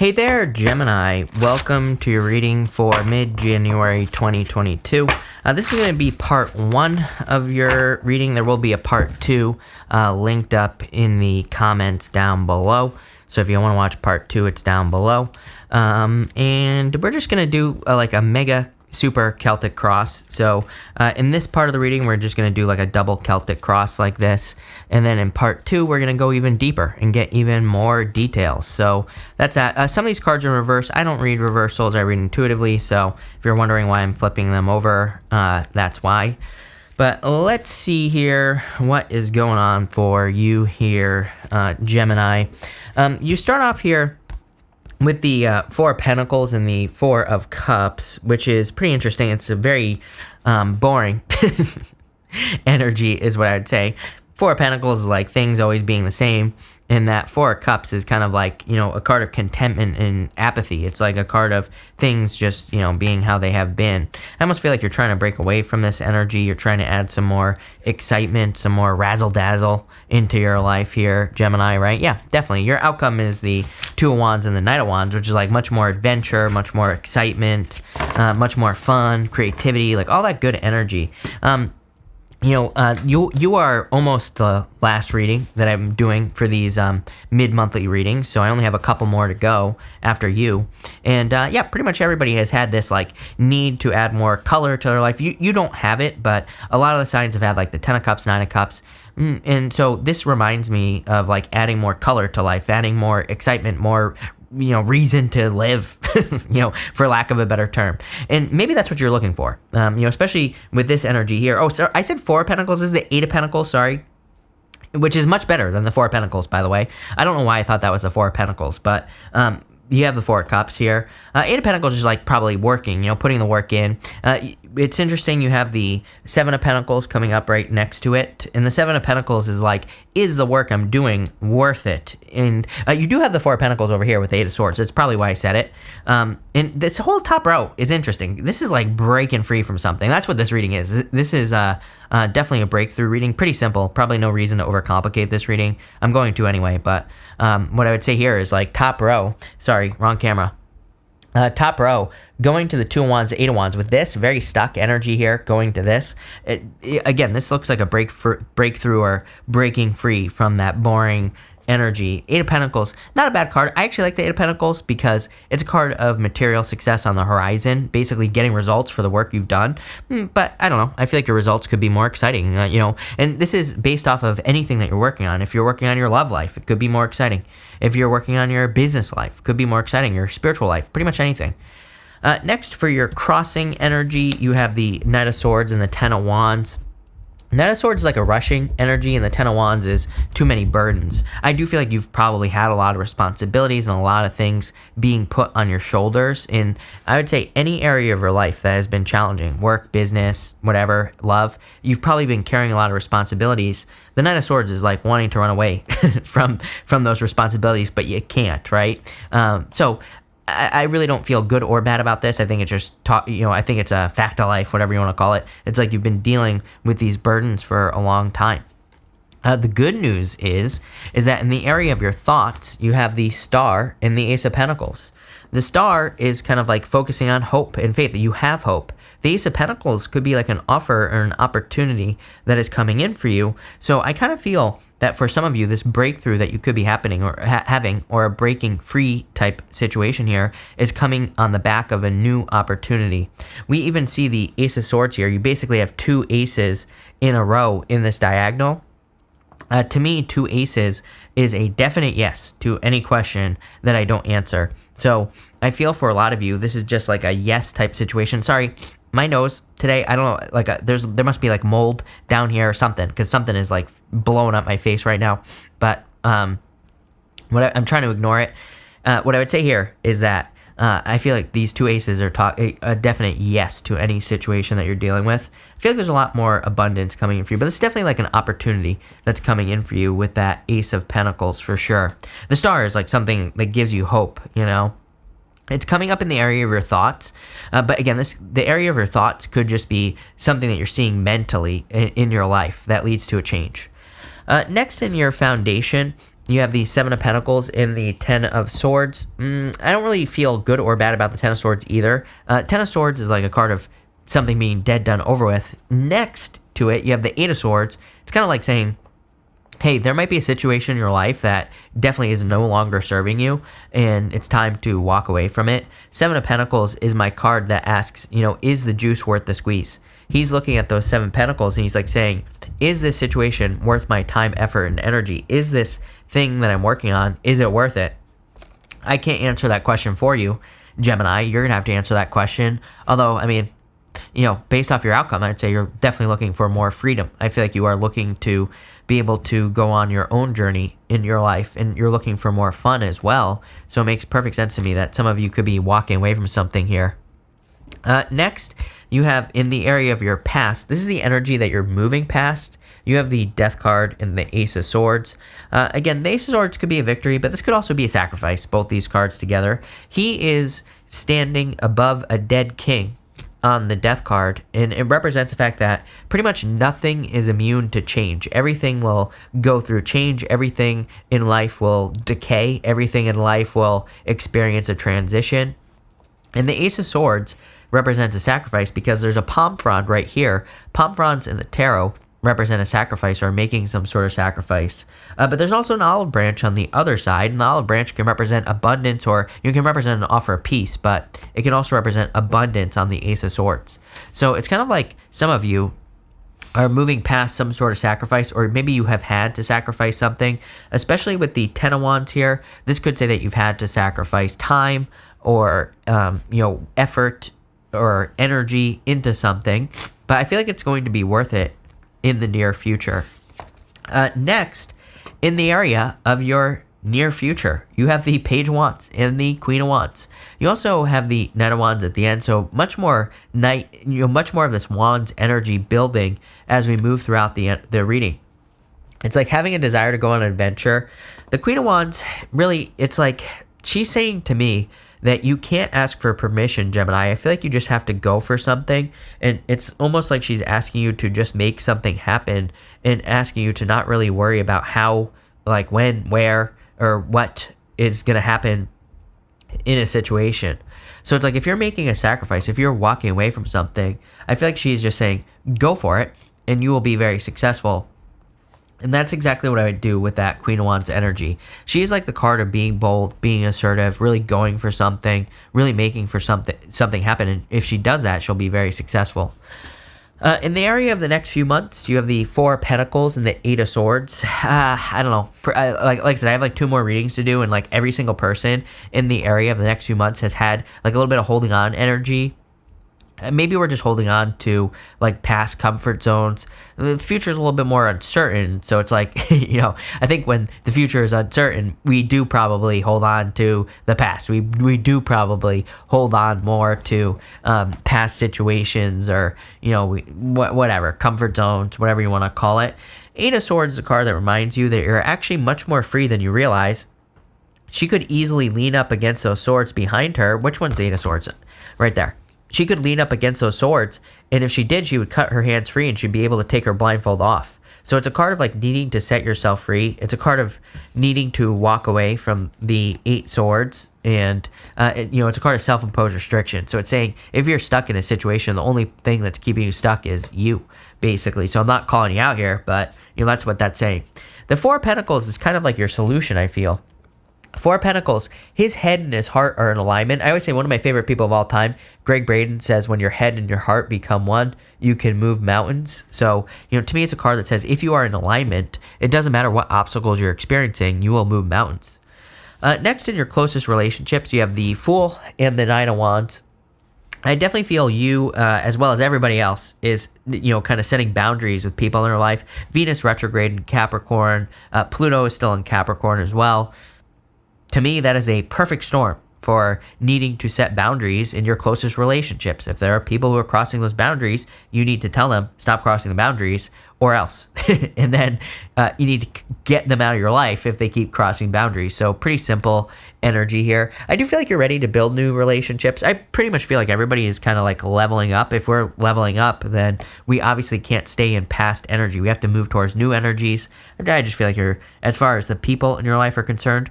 Hey there, Gemini. Welcome to your reading for mid-January 2022. This is going to be part 1 of your reading. There will be a part 2 linked up in the comments down below. So if you want to watch part 2, it's down below. And we're just going to do like a mega super Celtic cross. So in this part of the reading, we're just going to do like a double Celtic cross like this. And then in part 2, we're going to go even deeper and get even more details. So that's that. Some of these cards are in reverse. I don't read reversals. I read intuitively. So if you're wondering why I'm flipping them over, that's why. But let's see here what is going on for you here, Gemini. You start off here with the Four of Pentacles and the Four of Cups, which is pretty interesting. It's a very boring energy is what I would say. Four of Pentacles is like things always being the same, and that Four of Cups is kind of like, you know, a card of contentment and apathy. It's like a card of things just, you know, being how they have been. I almost feel like you're trying to break away from this energy. You're trying to add some more excitement, some more razzle-dazzle into your life here, Gemini, right? Yeah, definitely. Your outcome is the Two of Wands and the Knight of Wands, which is like much more adventure, much more excitement, much more fun, creativity, like all that good energy. You are almost the last reading that I'm doing for these mid-monthly readings, so I only have a couple more to go after you. And yeah, pretty much everybody has had this like need to add more color to their life. You don't have it, but a lot of the signs have had like the 10 of Cups, 9 of Cups. And so this reminds me of like adding more color to life, adding more excitement, more reason to live, for lack of a better term. And maybe that's what you're looking for, especially with this energy here. Oh, sorry, I said Four of Pentacles. This is the Eight of Pentacles, sorry, which is much better than the Four of Pentacles, by the way. I don't know why I thought that was the Four of Pentacles, but you have the Four of Cups here. Eight of Pentacles is like probably working, putting the work in. It's interesting, you have the Seven of Pentacles coming up right next to it. And the Seven of Pentacles is like, is the work I'm doing worth it? And you do have the Four of Pentacles over here with the Eight of Swords. That's probably why I said it. And this whole top row is interesting. This is like breaking free from something. That's what this reading is. This is definitely a breakthrough reading. Pretty simple. Probably no reason to overcomplicate this reading. I'm going to anyway. But what I would say here is like top row. Sorry, wrong camera. Top row, going to the Two of Wands, Eight of Wands. With this, very stuck energy here, going to this. Again, this looks like a breakthrough or breaking free from that boring energy. Eight of Pentacles, not a bad card. I actually like the Eight of Pentacles because it's a card of material success on the horizon, basically getting results for the work you've done. But I don't know. I feel like your results could be more exciting, and this is based off of anything that you're working on. If you're working on your love life, it could be more exciting. If you're working on your business life, it could be more exciting. Your spiritual life, pretty much anything. Next, for your crossing energy, you have the Knight of Swords and the Ten of Wands. Knight of Swords is like a rushing energy, and the Ten of Wands is too many burdens. I do feel like you've probably had a lot of responsibilities and a lot of things being put on your shoulders in, I would say, any area of your life that has been challenging. Work, business, whatever, love. You've probably been carrying a lot of responsibilities. The Knight of Swords is like wanting to run away from those responsibilities, but you can't, right? So I really don't feel good or bad about this. I think it's just, I think it's a fact of life, whatever you want to call it. It's like you've been dealing with these burdens for a long time. The good news is that in the area of your thoughts, you have the Star and the Ace of Pentacles. The Star is kind of like focusing on hope and faith, that you have hope. The Ace of Pentacles could be like an offer or an opportunity that is coming in for you. So I kind of feel that for some of you, this breakthrough that you could be happening or having, or a breaking free type situation here, is coming on the back of a new opportunity. We even see the Ace of Swords here. You basically have two aces in a row in this diagonal. To me, two aces is a definite yes to any question that I don't answer. So I feel for a lot of you, this is just like a yes type situation. Sorry, my nose today, I don't know, like there must be like mold down here or something, because something is like blowing up my face right now. But I'm trying to ignore it. What I would say here is that I feel like these two aces are a definite yes to any situation that you're dealing with. I feel like there's a lot more abundance coming in for you, but it's definitely like an opportunity that's coming in for you with that Ace of Pentacles for sure. The Star is like something that gives you hope, It's coming up in the area of your thoughts, but again, the area of your thoughts could just be something that you're seeing mentally in your life that leads to a change. Next in your foundation, you have the Seven of Pentacles and the Ten of Swords. I don't really feel good or bad about the Ten of Swords either. Ten of Swords is like a card of something being dead, done, over with. Next to it, you have the Eight of Swords. It's kind of like saying, hey, there might be a situation in your life that definitely is no longer serving you, and it's time to walk away from it. Seven of Pentacles is my card that asks, is the juice worth the squeeze? He's looking at those Seven Pentacles, and he's like saying, is this situation worth my time, effort, and energy? Is this thing that I'm working on, is it worth it? I can't answer that question for you, Gemini. You're going to have to answer that question. Although, based off your outcome, I'd say you're definitely looking for more freedom. I feel like you are looking to be able to go on your own journey in your life, and you're looking for more fun as well. So it makes perfect sense to me that some of you could be walking away from something here. Next, you have in the area of your past, this is the energy that you're moving past. You have the Death card and the Ace of Swords. Again, the Ace of Swords could be a victory, but this could also be a sacrifice, both these cards together. He is standing above a dead king on the Death card, and it represents the fact that pretty much nothing is immune to change. Everything will go through change. Everything in life will decay. Everything in life will experience a transition. And the Ace of Swords represents a sacrifice because there's a palm frond right here. Palm fronds in the tarot represent a sacrifice or making some sort of sacrifice. But there's also an olive branch on the other side, and the olive branch can represent abundance, or you can represent an offer of peace, but it can also represent abundance on the Ace of Swords. So it's kind of like some of you are moving past some sort of sacrifice, or maybe you have had to sacrifice something, especially with the Ten of Wands here. This could say that you've had to sacrifice time or, effort or energy into something, but I feel like it's going to be worth it in the near future. Next, in the area of your near future, you have the Page of Wands and the Queen of Wands. You also have the Knight of Wands at the end, so much more much more of this Wands energy building as we move throughout the reading. It's like having a desire to go on an adventure. The Queen of Wands, really, it's like she's saying to me that you can't ask for permission, Gemini. I feel like you just have to go for something, and it's almost like she's asking you to just make something happen and asking you to not really worry about how, like when, where, or what is going to happen in a situation. So it's like if you're making a sacrifice, if you're walking away from something, I feel like she's just saying, go for it, and you will be very successful. And that's exactly what I would do with that Queen of Wands energy. She's like the card of being bold, being assertive, really going for something, really making for something happen. And if she does that, she'll be very successful. In the area of the next few months, you have the Four of Pentacles and the Eight of Swords. I don't know. Like I said, I have like 2 more readings to do, and like every single person in the area of the next few months has had like a little bit of holding on energy. Maybe we're just holding on to like past comfort zones. The future is a little bit more uncertain. So it's like, I think when the future is uncertain, we do probably hold on to the past. We do probably hold on more to past situations or, whatever, comfort zones, whatever you want to call it. Eight of Swords is a card that reminds you that you're actually much more free than you realize. She could easily lean up against those swords behind her. Which one's the Eight of Swords? Right there. She could lean up against those swords, and if she did, she would cut her hands free and she'd be able to take her blindfold off. So it's a card of like needing to set yourself free. It's a card of needing to walk away from the 8 swords, and it's a card of self-imposed restriction. So it's saying if you're stuck in a situation, the only thing that's keeping you stuck is you, basically. So I'm not calling you out here, but that's what that's saying. The Four of Pentacles is kind of like your solution, I feel. Four of Pentacles, his head and his heart are in alignment. I always say one of my favorite people of all time, Greg Braden, says when your head and your heart become one, you can move mountains. So, to me, it's a card that says if you are in alignment, it doesn't matter what obstacles you're experiencing, you will move mountains. Next, in your closest relationships, you have the Fool and the Nine of Wands. I definitely feel you, as well as everybody else, is, kind of setting boundaries with people in their life. Venus retrograde in Capricorn. Pluto is still in Capricorn as well. To me, that is a perfect storm for needing to set boundaries in your closest relationships. If there are people who are crossing those boundaries, you need to tell them, stop crossing the boundaries or else. And then you need to get them out of your life if they keep crossing boundaries. So pretty simple energy here. I do feel like you're ready to build new relationships. I pretty much feel like everybody is kind of like leveling up. If we're leveling up, then we obviously can't stay in past energy. We have to move towards new energies. I just feel like you're, as far as the people in your life are concerned,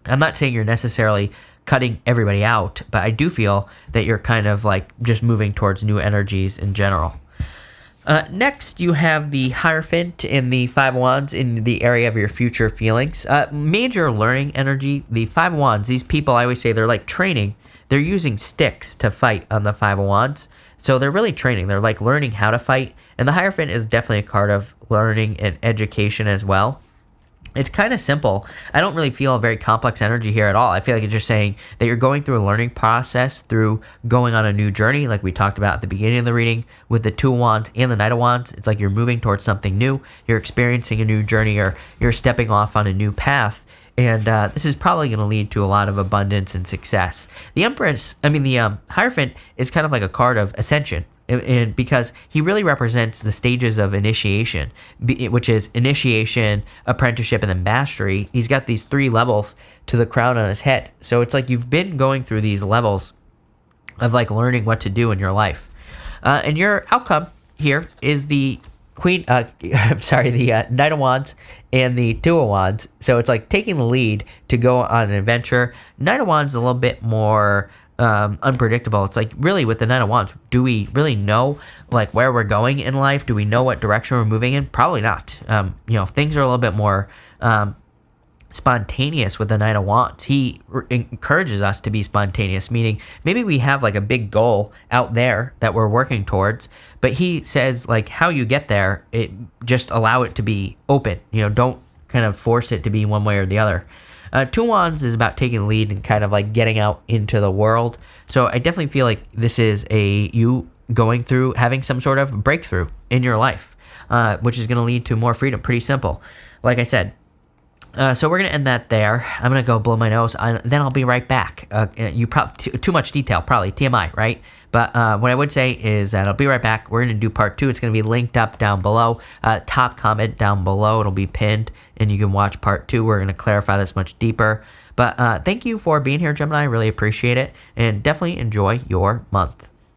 I'm not saying you're necessarily cutting everybody out, but I do feel that you're kind of like just moving towards new energies in general. Next, you have the Hierophant in the Five of Wands in the area of your future feelings. Major learning energy. The Five of Wands, these people, I always say they're like training. They're using sticks to fight on the Five of Wands. So they're really training. They're like learning how to fight. And the Hierophant is definitely a card of learning and education as well. It's kind of simple. I don't really feel a very complex energy here at all. I feel like it's just saying that you're going through a learning process through going on a new journey, like we talked about at the beginning of the reading with the Two of Wands and the Knight of Wands. It's like you're moving towards something new. You're experiencing a new journey, or you're stepping off on a new path. And this is probably going to lead to a lot of abundance and success. The Hierophant is kind of like a card of ascension. And because he really represents the stages of initiation, which is initiation, apprenticeship, and then mastery. He's got these 3 levels to the crown on his head. So it's like you've been going through these levels of like learning what to do in your life. And your outcome here is the Knight of Wands and the Two of Wands. So it's like taking the lead to go on an adventure. Knight of Wands is a little bit more unpredictable. It's like, really, with the Knight of Wands, do we really know like where we're going in life? Do we know what direction we're moving in? Probably not. Things are a little bit more spontaneous with the Knight of Wands. He encourages us to be spontaneous, meaning maybe we have like a big goal out there that we're working towards, but he says like how you get there, it just allow it to be open. Don't kind of force it to be one way or the other. Two Wands is about taking the lead and kind of like getting out into the world. So I definitely feel like this is you going through having some sort of breakthrough in your life, which is going to lead to more freedom. Pretty simple, like I said. So we're going to end that there. I'm going to go blow my nose, then I'll be right back. You probably too much detail, probably TMI, right? But what I would say is that I'll be right back. We're going to do part 2. It's going to be linked up down below. Top comment down below. It'll be pinned, and you can watch part 2. We're going to clarify this much deeper. But thank you for being here, Gemini. I really appreciate it, and definitely enjoy your month.